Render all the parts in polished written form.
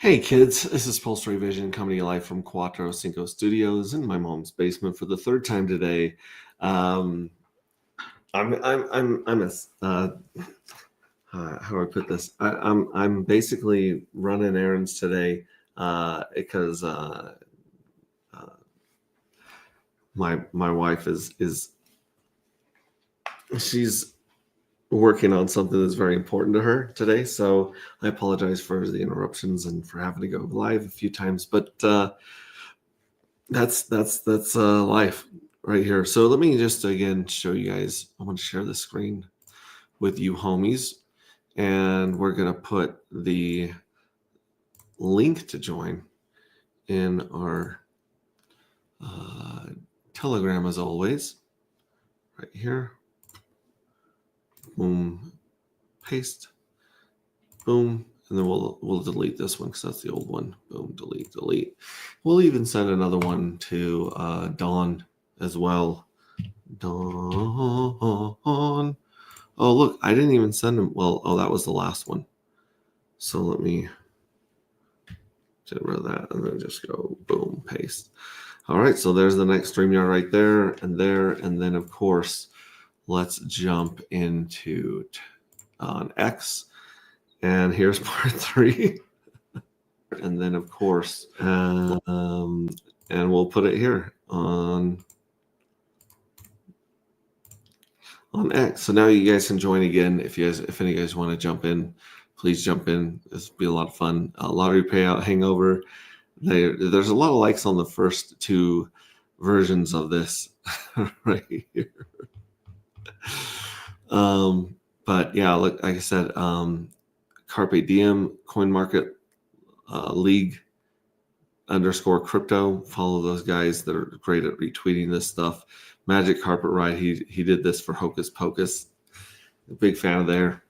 Hey kids, this is Pulsory Vision coming to you live from Cuatro Cinco Studios in my mom's basement for the third time today. Um, I'm a how do I put this? I'm basically running errands today because uh, my wife is she's working on something that's very important to her today. So I apologize for the interruptions and for having to go live a few times, but that's life right here. So let me just again show you guys. I'm going to share the screen with you homies, and we're going to put the link to join in our Telegram as always, right here. Boom, paste, boom, and then we'll delete this one because that's the old one. Boom, delete. We'll even send another one to Dawn as well. Dawn. Oh, look, I didn't even send him. Well, that was the last one. So let me get rid of that and then just go boom, paste. All right, so there's the next StreamYard right there. And then, of course, let's jump into on X. And here's part 3. And then, of course, and we'll put it here on X. So now you guys can join again. If any of you guys want to jump in, please jump in. This will be a lot of fun. Lottery Payout, Hangover. There's a lot of likes on the first 2 versions of this right here. But yeah, like I said, Carpe Diem, Coin Market League _crypto. Follow those guys that are great at retweeting this stuff. Magic Carpet Ride, he did this for Hocus Pocus. A big fan of there.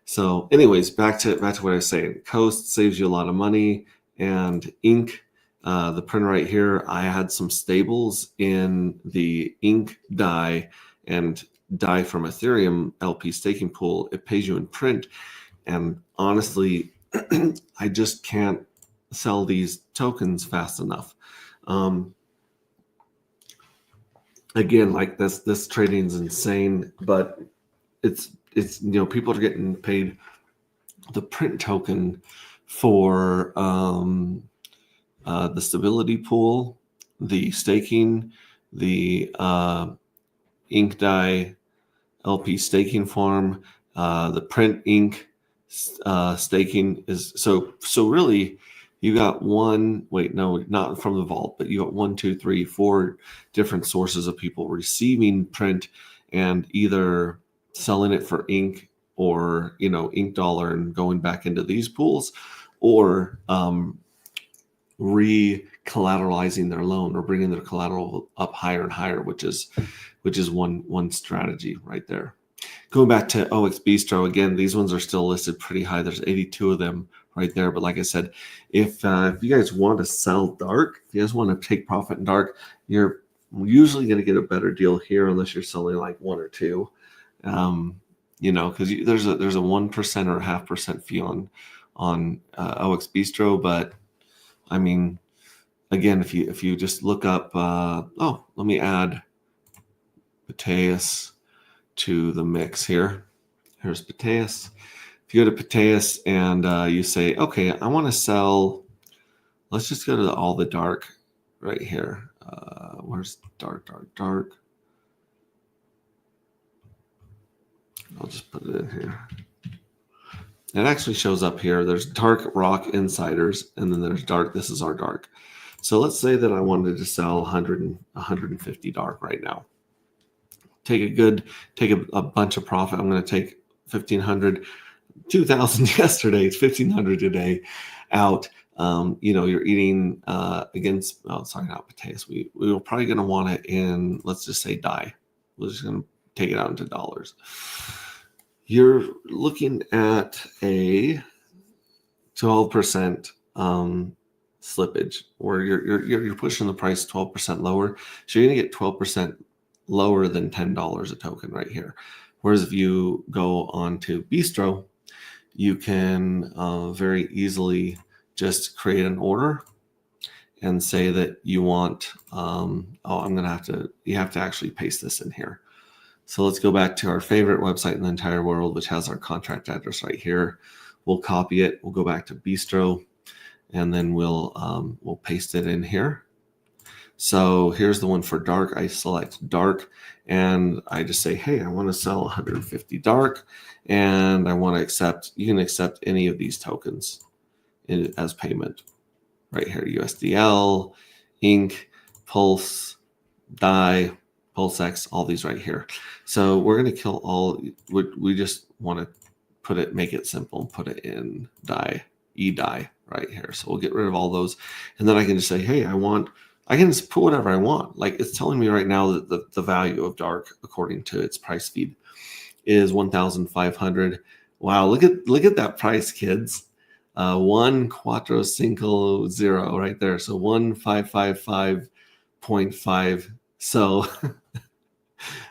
So anyways, back to what I was saying. Coast saves you a lot of money, and ink, the printer right here, I had some stables in the ink die and die from Ethereum LP staking pool. It pays you in print, and honestly, I just can't sell these tokens fast enough. Again, like this trading is insane, but it's people are getting paid the print token for the stability pool, the staking, the ink die LP staking farm, the print ink staking is so really. You got not from the vault, but you got 1, 2, 3, 4 different sources of people receiving print and either selling it for ink or, ink dollar and going back into these pools, or re-collateralizing their loan or bringing their collateral up higher and higher, which is one strategy right there. Going back to OX Bistro, again, these ones are still listed pretty high. There's 82 of them right there. But like I said, if you guys want to sell dark, if you guys want to take profit in dark, you're usually going to get a better deal here unless you're selling like 1 or 2. Because there's a 1% or 0.5% fee on OX Bistro. But I mean, again, if you just look up, let me add Pateus to the mix here. Here's Pateus. If you go to Pateus and you say, okay, I want to sell, let's just go to all the dark right here. Where's dark? I'll just put it in here. It actually shows up here. There's dark rock insiders, and then there's dark. This is our dark. So let's say that I wanted to sell 150 dark right now. Take a bunch of profit. I'm going to take 1,500, 2,000 yesterday. It's 1,500 today out. You're eating against, sorry, not potatoes. We were probably going to want it in, let's just say DAI. We're just going to take it out into dollars. You're looking at a 12% slippage, where you're pushing the price 12% lower. So you're going to get 12% lower than $10 a token right here. Whereas if you go on to Bistro, you can very easily just create an order and say that you want, you have to actually paste this in here. So let's go back to our favorite website in the entire world, which has our contract address right here. We'll copy it. We'll go back to Bistro, and then we'll paste it in here. So here's the one for dark. I select dark, and I just say, hey, I want to sell 150 dark, and I want to accept. You can accept any of these tokens as payment. Right here, USDL, Ink, Pulse, DAI, PulseX, all these right here. So we're going to kill all. We just want to make it simple and put it in DAI, eDAI right here. So we'll get rid of all those, and then I can just say, hey, I can just put whatever I want. Like it's telling me right now that the value of dark, according to its price feed, is 1,500. Wow, look at that price, kids. 1,450 right there. So 1,555.5. So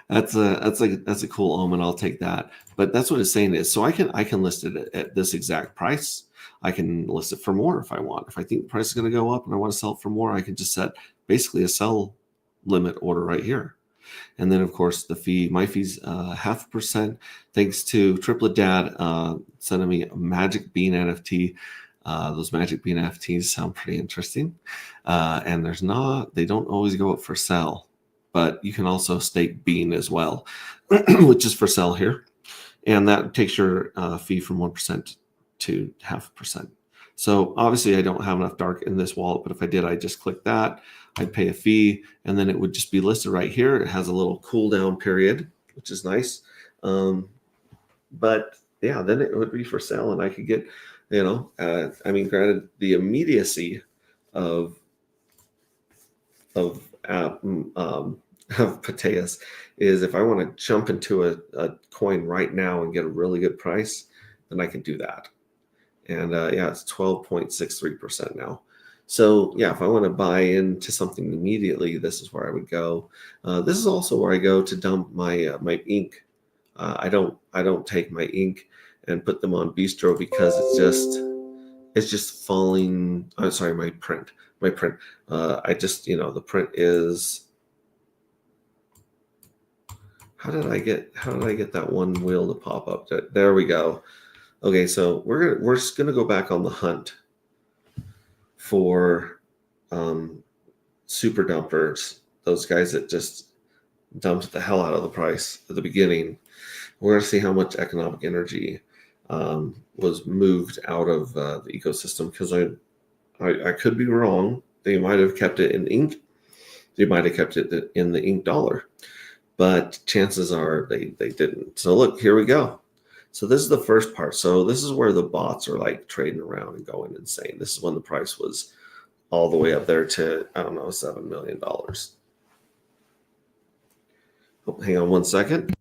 that's a cool omen. I'll take that. But that's what it's saying is. So I can list it at this exact price. I can list it for more if I want. If I think the price is going to go up and I want to sell it for more, I can just set basically a sell limit order right here. And then, of course, the fee, my fee's 0.5%. Thanks to Triplet Dad sending me a Magic Bean NFT. Those Magic Bean NFTs sound pretty interesting. And they don't always go up for sale, but you can also stake Bean as well, which is for sale here. And that takes your fee from 1% to 0.5%. So obviously I don't have enough dark in this wallet, but if I did, I'd just click that. I'd pay a fee, and then it would just be listed right here. It has a little cooldown period, which is nice. But yeah, then it would be for sale, and I could get, granted, the immediacy of Pateas is if I want to jump into a coin right now and get a really good price, then I can do that. And it's 12.63% now. So yeah, if I want to buy into something immediately, this is where I would go. This is also where I go to dump my my ink. I don't take my ink and put them on Bistro because it's just falling. I'm sorry, my print. The print is. How did I get that one wheel to pop up? There we go. Okay, so we're just gonna go back on the hunt for super dumpers, those guys that just dumped the hell out of the price at the beginning. We're gonna see how much economic energy was moved out of the ecosystem, because I could be wrong. They might have kept it in ink. They might have kept it in the ink dollar, but chances are they didn't. So look, here we go. So this is the first part. So this is where the bots are like trading around and going insane. This is when the price was all the way up there to, I don't know, $7 million. Oh, hang on one second.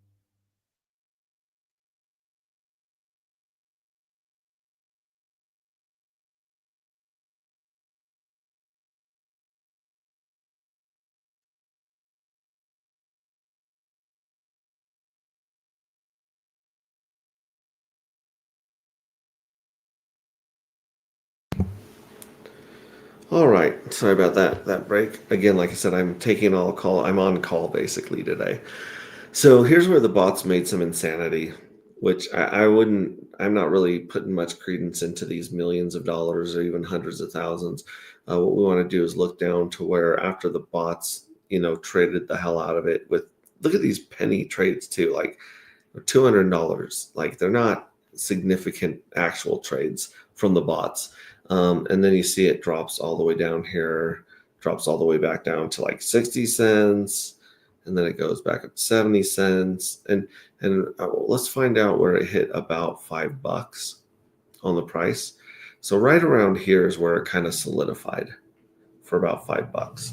All right, sorry about that break. Again, like I said, I'm taking all call. I'm on call basically today. So here's where the bots made some insanity, which I'm not really putting much credence into these millions of dollars or even hundreds of thousands. What we want to do is look down to where after the bots, traded the hell out of it look at these penny trades too, like $200. Like they're not significant actual trades from the bots. And then you see it drops all the way down here, drops all the way back down to like 60 cents. And then it goes back up to 70 cents. And let's find out where it hit about $5 on the price. So right around here is where it kind of solidified for about $5.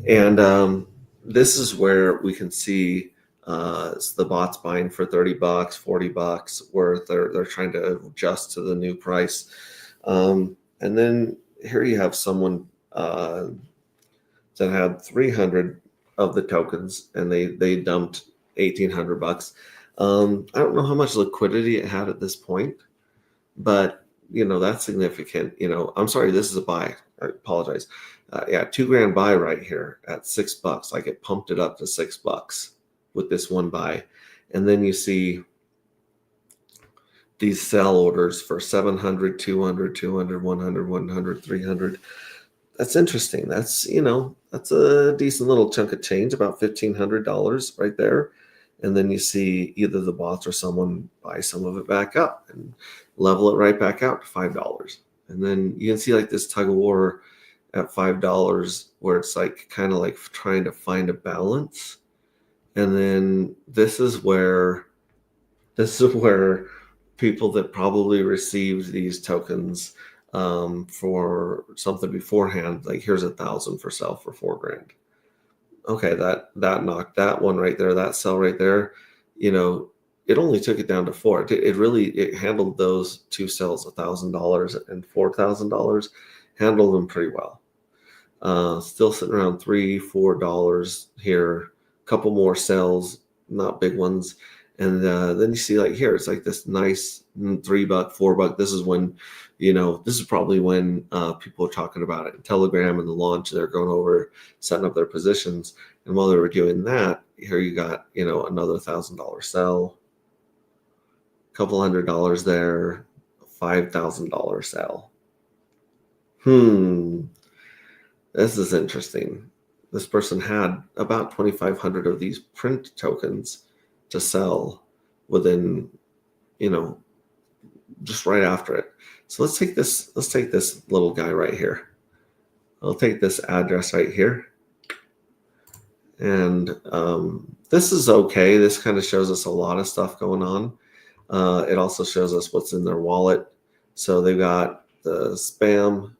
And this is where we can see the bots buying for $30, $40 worth. They're trying to adjust to the new price. And then here you have someone that had 300 of the tokens, and they dumped $1,800. I don't know how much liquidity it had at this point, but that's significant. I'm sorry, this is a buy. I apologize. Yeah, $2,000 buy right here at $6. Like it pumped it up to $6 with this one buy. And then you see these sell orders for 700, 200, 200, 100, 100, 300. That's interesting. That's a decent little chunk of change, about $1,500 right there. And then you see either the bots or someone buy some of it back up and level it right back out to $5. And then you can see like this tug of war at $5 where it's like kind of like trying to find a balance. And then this is where people that probably received these tokens for something beforehand, like here's 1,000 for sale for $4,000. Okay, that knocked that one right there, that sell right there. It only took it down to four. It handled those two sells, $1,000 and $4,000, handled them pretty well. Still sitting around $3-4 here. A couple more sells, not big ones. And then you see like here, it's like this nice $3, $4. This is probably when people are talking about it in Telegram and the launch. They're going over, setting up their positions. And while they were doing that, here you got, another $1,000 sell, a couple $100 there, $5,000 sell. This is interesting. This person had about 2,500 of these print tokens to sell within, just right after it. So let's take this little guy right here. I'll take this address right here. And this is okay. This kind of shows us a lot of stuff going on. It also shows us what's in their wallet. So they've got the spam,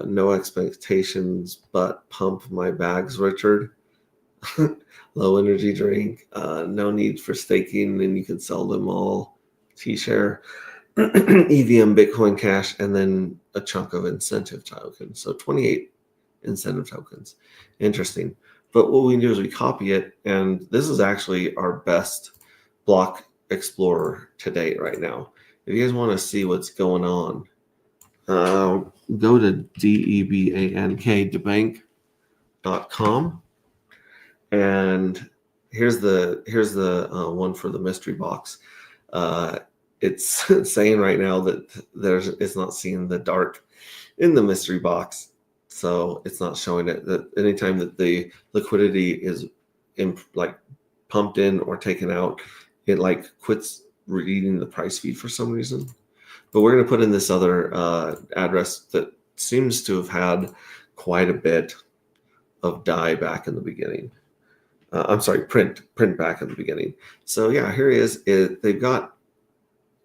no expectations, but pump my bags, Richard. Low energy drink, no need for staking, and you can sell them all. T-share, EVM, Bitcoin Cash, and then a chunk of incentive tokens. So 28 incentive tokens. Interesting. But what we can do is we copy it, and this is actually our best block explorer to date right now. If you guys want to see what's going on, go to debank.com. And here's the one for the mystery box. It's saying right now that it's not seeing the dark in the mystery box, so it's not showing it. That anytime that the liquidity is pumped in or taken out, it like quits reading the price feed for some reason. But we're going to put in this other address that seems to have had quite a bit of DAI back in the beginning. I'm sorry, print back in the beginning. So yeah, here he is. They've got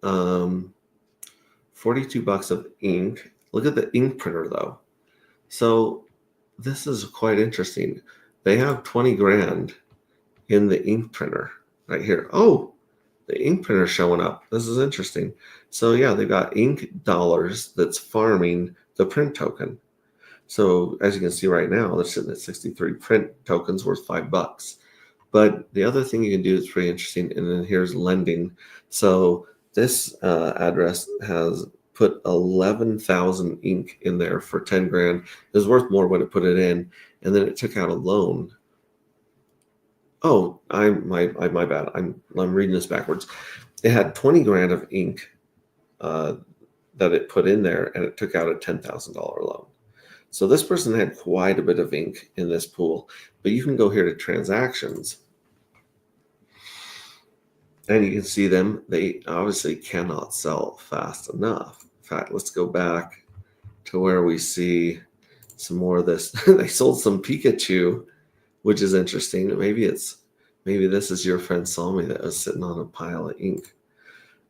$42 of ink. Look at the ink printer though. So this is quite interesting. They have 20 grand in the ink printer right here. Oh, the ink printer showing up. This is interesting. So yeah, they've got ink dollars that's farming the print token. So as you can see right now, they're sitting at 63 print tokens worth $5. But the other thing you can do is pretty interesting. And then here's lending. So this address has put 11,000 ink in there for 10 grand. It was worth more when it put it in. And then it took out a loan. Oh, my bad. I'm reading this backwards. It had 20 grand of ink that it put in there, and it took out a $10,000 loan. So this person had quite a bit of ink in this pool, but you can go here to transactions and you can see them. They obviously cannot sell fast enough. In fact, let's go back to where we see some more of this. They sold some Pikachu, which is interesting. Maybe this is your friend Salmi that was sitting on a pile of ink.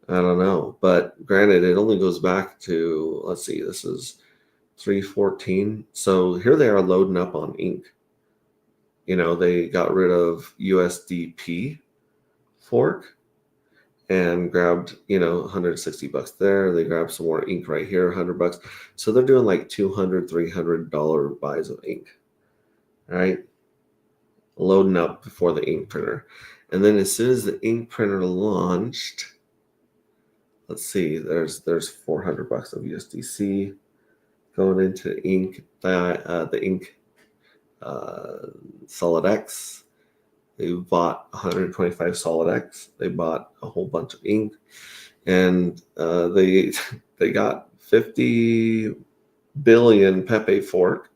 I don't know. But granted, it only goes back to, let's see, this is 314. So here they are loading up on ink. They got rid of USDP fork and grabbed, $160 there. They grabbed some more ink right here, $100. So they're doing like $200, $300 buys of ink. All right. Loading up before the ink printer. And then as soon as the ink printer launched, let's see. There's 400 bucks of USDC going into ink. The ink Solid X. They bought 125 Solid X. They bought a whole bunch of ink, and they they got 50 billion Pepe fork.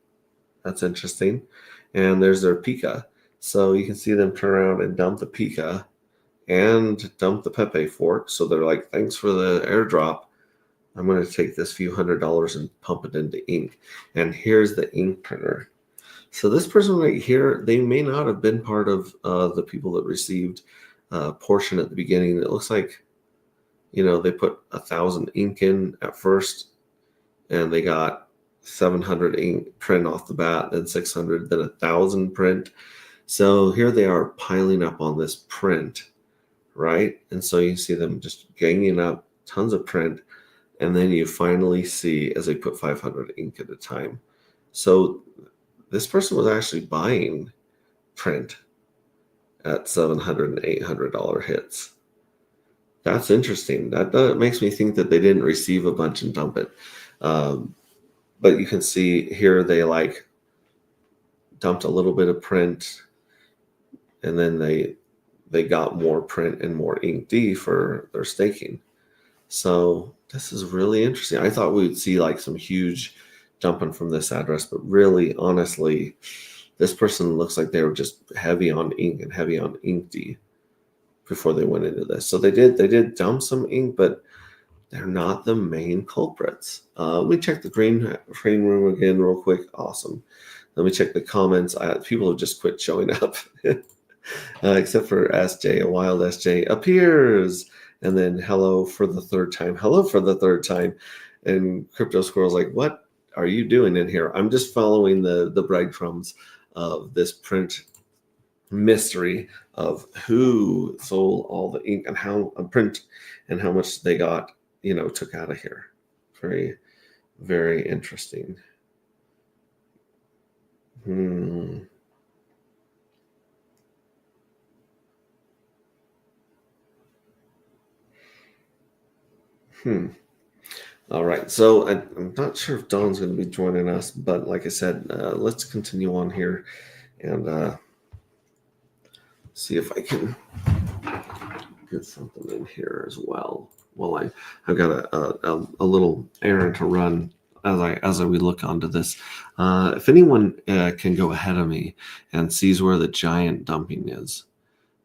That's interesting. And there's their Pika. So you can see them turn around and dump the Pika and dump the Pepe fork. So they're like, thanks for the airdrop. I'm going to take this few $100s and pump it into ink. And here's the ink printer. So this person right here, they may not have been part of the people that received a portion at the beginning. It looks like, they put 1,000 ink in at first, and they got 700 ink print off the bat, then 600, then 1,000 print. So here they are piling up on this print, right? And so you see them just ganging up tons of print, and then you finally see as they put 500 ink at a time. So this person was actually buying print at $700 and $800 hits. That's interesting. That makes me think that they didn't receive a bunch and dump it. But you can see here they dumped a little bit of print, and then they got more print and more ink D for their staking. So this is really interesting. I thought we would see some huge dumping from this address, but really, honestly, this person looks like they were just heavy on ink and heavy on ink D before they went into this. So they did dump some ink, but they're not the main culprits. Let me check the green room again real quick. Awesome. Let me check the comments. People have just quit showing up, except for SJ. A wild SJ appears, and then hello for the third time. Hello for the third time. And Crypto Squirrel's like, what are you doing in here? I'm just following the breadcrumbs of this print mystery of who sold all the ink and how print and how much they got, took out of here. Very, very interesting. All right. So I'm not sure if Don's going to be joining us, but like I said, let's continue on here and see if I can get something in here as well. Well, I've got a little errand to run as we look onto this. If anyone can go ahead of me and sees where the giant dumping is,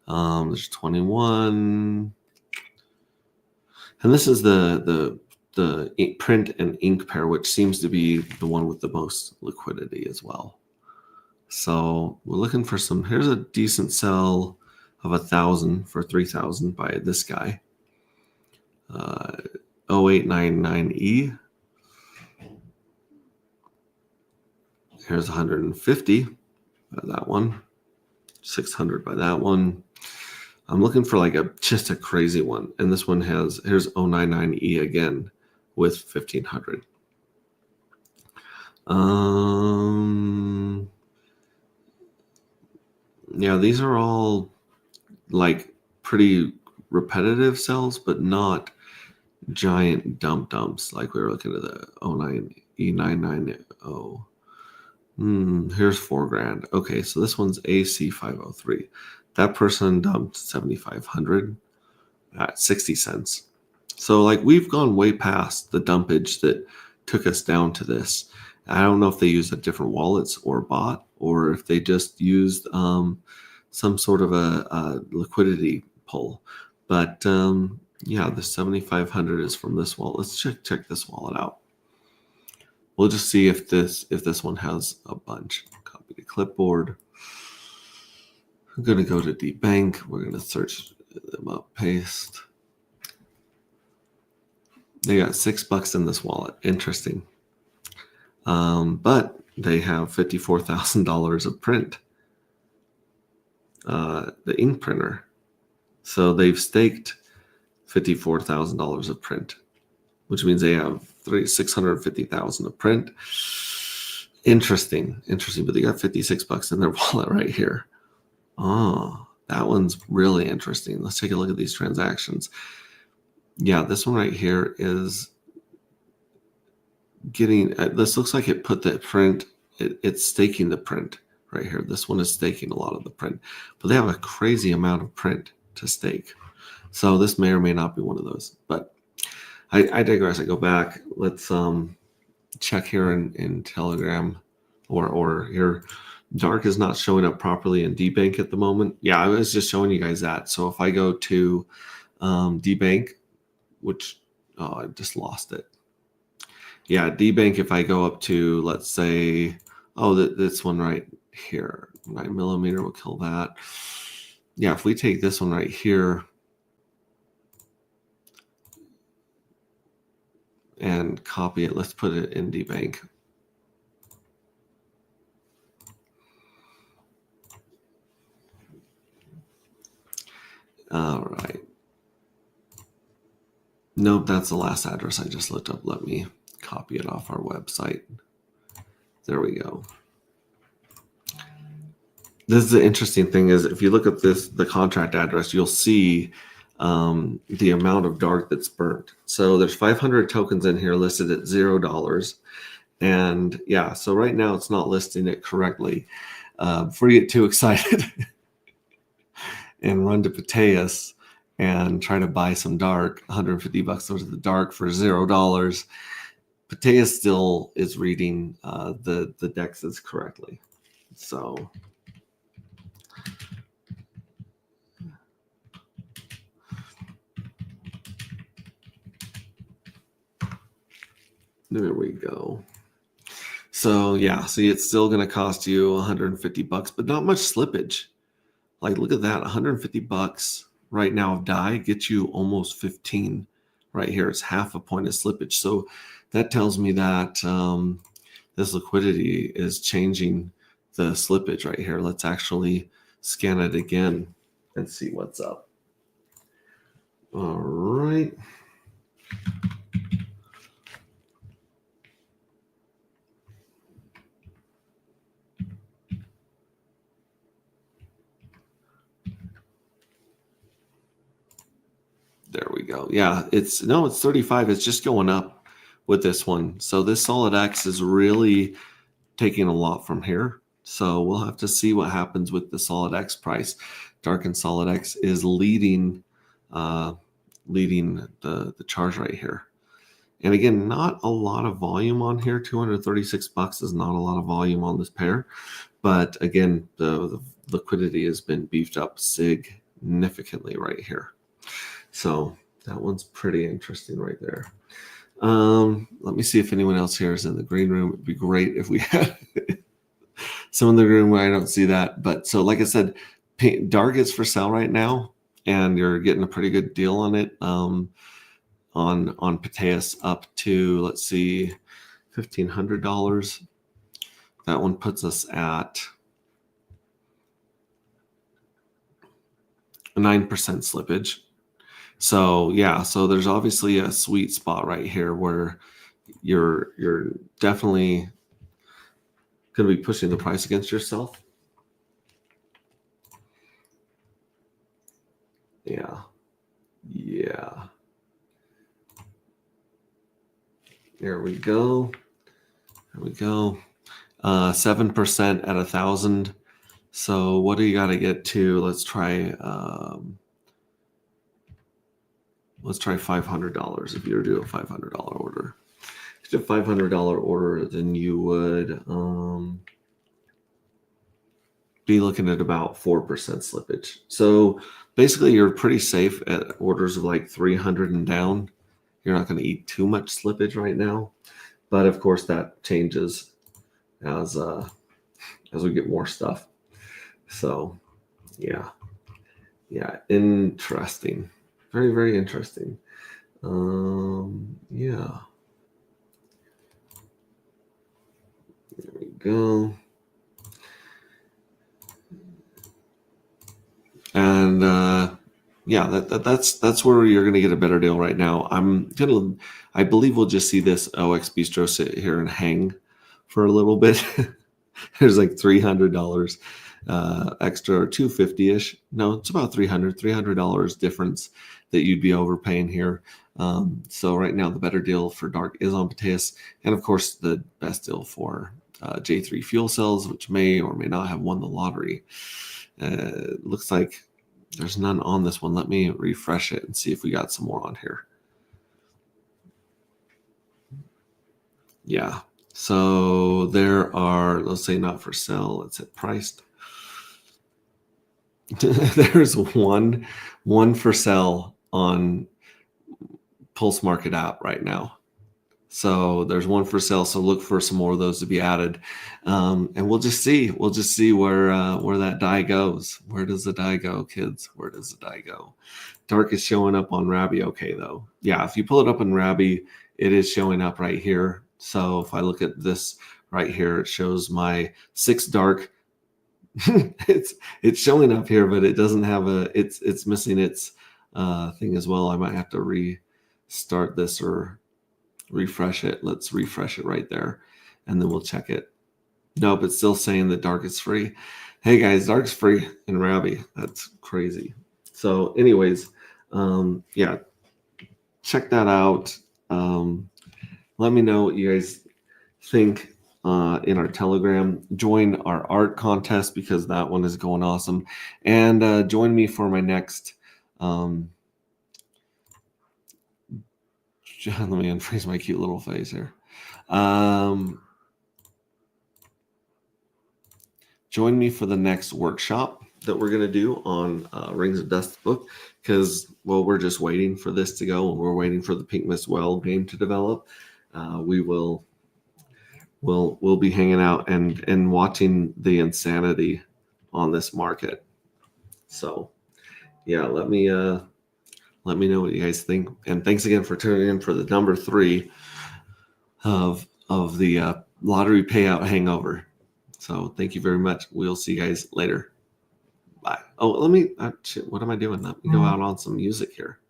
there's 21, and this is the print and ink pair, which seems to be the one with the most liquidity as well. So we're looking for here's a decent sell of 1,000 for 3,000 by this guy. 0899E. Here's 150 by that one. 600 by that one. I'm looking for just a crazy one. And this one here's 099E again with 1,500. Yeah, these are all pretty repetitive sells, but not giant dumps like we were looking at the 09E990. Here's $4,000. Okay, so this one's AC503. That person dumped 7,500 at 60 cents. So we've gone way past the dumpage that took us down to this. I don't know if they used different wallets or bot, or if they just used some sort of a liquidity pull. But yeah, the 7,500 is from this wallet. Let's check this wallet out. We'll just see if this one has a bunch. Copy to clipboard. I'm going to go to debank. We're going to search them up, paste. They got $6 in this wallet. Interesting. But they have $54,000 of print. The ink printer. So they've staked $54,000 of print, which means they have $650,000 of print. Interesting. But they got $56 in their wallet right here. Oh, that one's really interesting. Let's take a look at these transactions. Yeah, this one right here is getting, this looks like it put the print, it's staking the print right here. This one is staking a lot of the print, but they have a crazy amount of print to stake. So this may or may not be one of those, but I digress. I go back. Let's check here in Telegram, or here. Dark is not showing up properly in DBank at the moment. Yeah, I was just showing you guys that. So if I go to DBank, which, oh, I just lost it. Yeah, DBank, if I go up to, let's say, oh, this one right here, 9mm will kill that. Yeah, if we take this one right here and copy it, let's put it in DBank. All right. Nope, that's the last address I just looked up. Let me copy it off our website. There we go. This is the interesting thing is if you look at this, the contract address, you'll see the amount of dark that's burnt. So there's 500 tokens in here listed at $0. And yeah, so right now it's not listing it correctly. Before you get too excited and run to Payout and try to buy some dark, $150 worth of the dark for $0. Payout still is reading the dexes correctly. So there we go. So yeah, see, it's still going to cost you $150, but not much slippage. Like, look at that, $150 right now of DAI gets you almost 15 right here. It's half a point of slippage. So that tells me that this liquidity is changing the slippage right here. Let's actually scan it again and see what's up. All right. There we go. Yeah, it's 35. It's just going up with this one. So this Solid X is really taking a lot from here. So we'll have to see what happens with the Solid X price. Dark and Solid X is leading the charge right here. And again, not a lot of volume on here. $236 is not a lot of volume on this pair. But again, the liquidity has been beefed up significantly right here. So that one's pretty interesting right there. Let me see if anyone else here is in the green room. It'd be great if we had some in the room where I don't see that. But so, like I said, dark is for sale right now, and you're getting a pretty good deal on it. On Payout up to, let's see, $1,500. That one puts us at a 9% slippage. So yeah, so there's obviously a sweet spot right here where you're definitely going to be pushing the price against yourself. Yeah. There we go. 7% at 1,000. So what do you got to get to? Let's try $500 if you were to do a $500 order. If you did a $500 order, then you would be looking at about 4% slippage. So basically, you're pretty safe at orders of like 300 and down. You're not going to eat too much slippage right now, but of course that changes as we get more stuff. So yeah, interesting. Very, very interesting. Yeah. There we go. And yeah, that's where you're going to get a better deal right now. I believe we'll just see this OX Bistro sit here and hang for a little bit. There's like $300 extra, or $250-ish. No, it's about $300 difference that you'd be overpaying here. So right now the better deal for dark is on Payout, and of course the best deal for J3 fuel cells, which may or may not have won the lottery. Looks like there's none on this one. Let me refresh it and see if we got some more on here. Yeah, so there are, let's say not for sale, let's hit priced. There's one for sale on Pulse Market app right now. So there's one for sale. So look for some more of those to be added, and we'll just see. We'll just see where that die goes. Where does the die go, kids? Where does the die go? Dark is showing up on Rabby. Okay, though. Yeah, if you pull it up in Rabby, it is showing up right here. So if I look at this right here, it shows my 6 dark. it's showing up here, but it doesn't have it's missing its thing as well. I might have to restart this or refresh it. Let's refresh it right there, and then we'll check it. Nope, it's still saying that dark is free. Hey guys, dark's free in Rabby. That's crazy. So anyways, yeah, check that out. Let me know what you guys think in our Telegram. Join our art contest because that one is going awesome, and join me for my next let me unfreeze my cute little face here. Join me for the next workshop that we're going to do on Rings of Dust book, because, well, we're just waiting for this to go, and we're waiting for the Pink Mist Well game to develop. We'll be hanging out and watching the insanity on this market. So, yeah, let me know what you guys think. And thanks again for tuning in for the number 3 of the lottery payout hangover. So thank you very much. We'll see you guys later. Bye. Oh, let me, shit, what am I doing? Let me go out on some music here.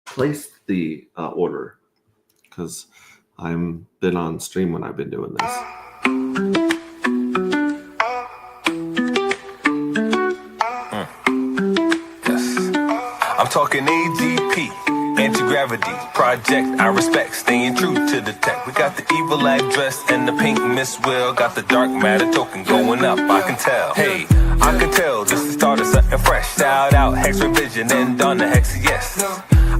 Place the order, because I'm been on stream when I've been doing this. Yes. I'm talking ADP, anti-gravity project. I respect, staying true to the tech. We got the evil address and the pink Miss Will. Got the dark matter token going up, I can tell. Hey, I can tell this is the start of something fresh. Shout out Hex Revision and Donna Hex, yes.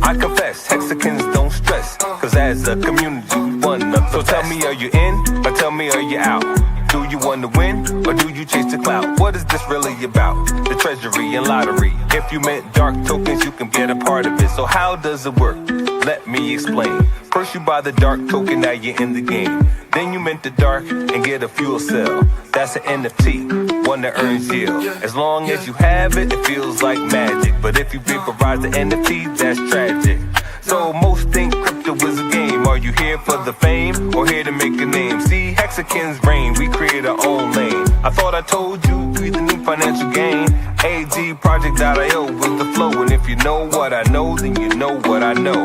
I confess, Hexicans don't stress, cause as a community we one up. So tell me, are you in, or tell me, are you out? Do you want to win, or do you chase the clout? What is this really about? The treasury and lottery. If you meant dark tokens, you can get a part of it. So how does it work? Let me explain. First you buy the dark token, now you're in the game. Then you mint the dark and get a fuel cell. That's an NFT, one that earns yield. As long as you have it, it feels like magic. But if you vaporize the NFT, that's tragic. So most think crypto is a game. Are you here for the fame, or here to make a name? See, Hexicans reign, we create our own lane. I thought I told you, we the new financial gain. AG Project.io with the flow. And if you know what I know, then you know what I know.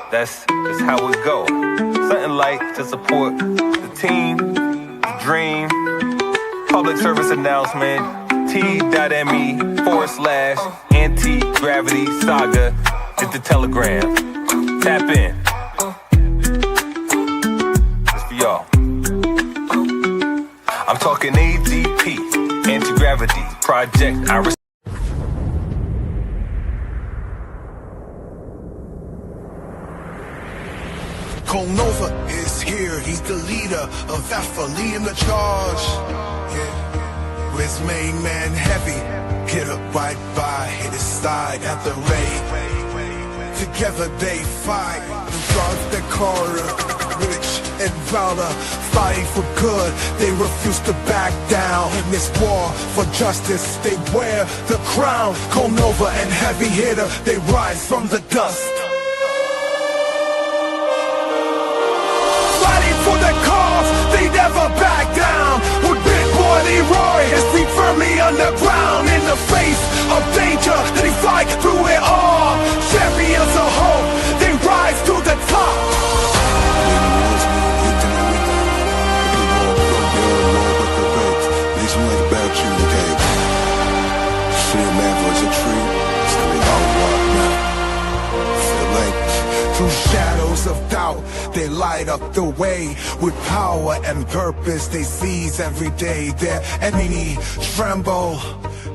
That's just how it go. Something like to support the team, the dream. Public service announcement, t.me/anti-gravity saga. Hit the telegram. Tap in. It's for y'all. I'm talking AGP, anti-gravity project. Hangover is here, he's the leader of Alpha, leading the charge. Yeah. With his main man heavy, hit up right by, hit his side at the raid. Together they fight, the guards that corner, rich and valor, fighting for good. They refuse to back down in this war for justice. They wear the crown. Hangover and heavy hitter, they rise from the dust. For the cause, they never back down. With big boy Leroy, his feet firmly underground. In the face of danger, they fight through it all. Champions of hope, they rise to the top. Through shadows of doubt, they light up the way. With power and purpose, they seize every day. Their enemy tremble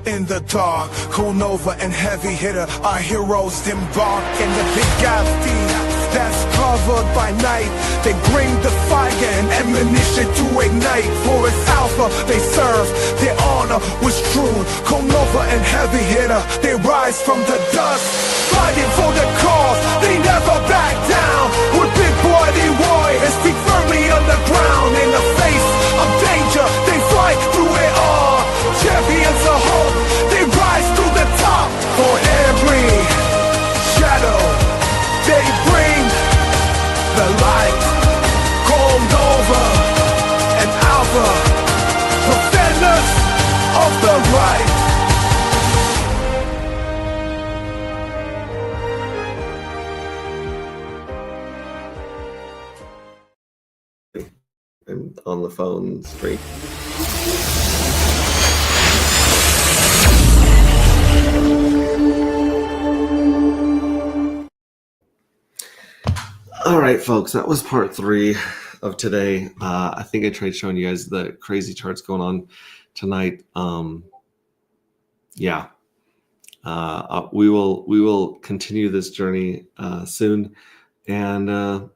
in the dark. Hangover and heavy hitter, our heroes embark in the big galaxy that's covered by night. They bring the fire and ammunition to ignite. For its alpha they serve, their honor was true. Hangover and heavy hitter, they rise from the dust. Fighting for the cause, they never back down. With big boy Leroy, his feet firmly on the ground. In the face of danger, they fight through it all. Champions of hope, they rise to the top. For every shadow, they bring the light. Hangover and Alpha, defenders of the right. I'm on the phone straight. All right, folks, that was part 3 of today. I think I tried showing you guys the crazy charts going on tonight. We will continue this journey soon, and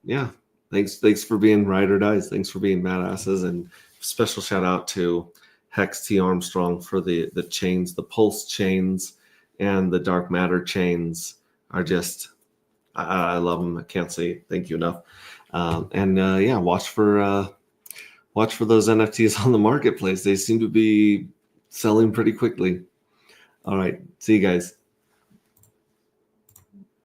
thanks for being ride or dies. Thanks for being badasses, and special shout out to Hex T Armstrong for the chains, the pulse chains, and the dark matter chains are just. I love them. I can't say thank you enough. Watch for those NFTs on the marketplace. They seem to be selling pretty quickly. All right. See you guys.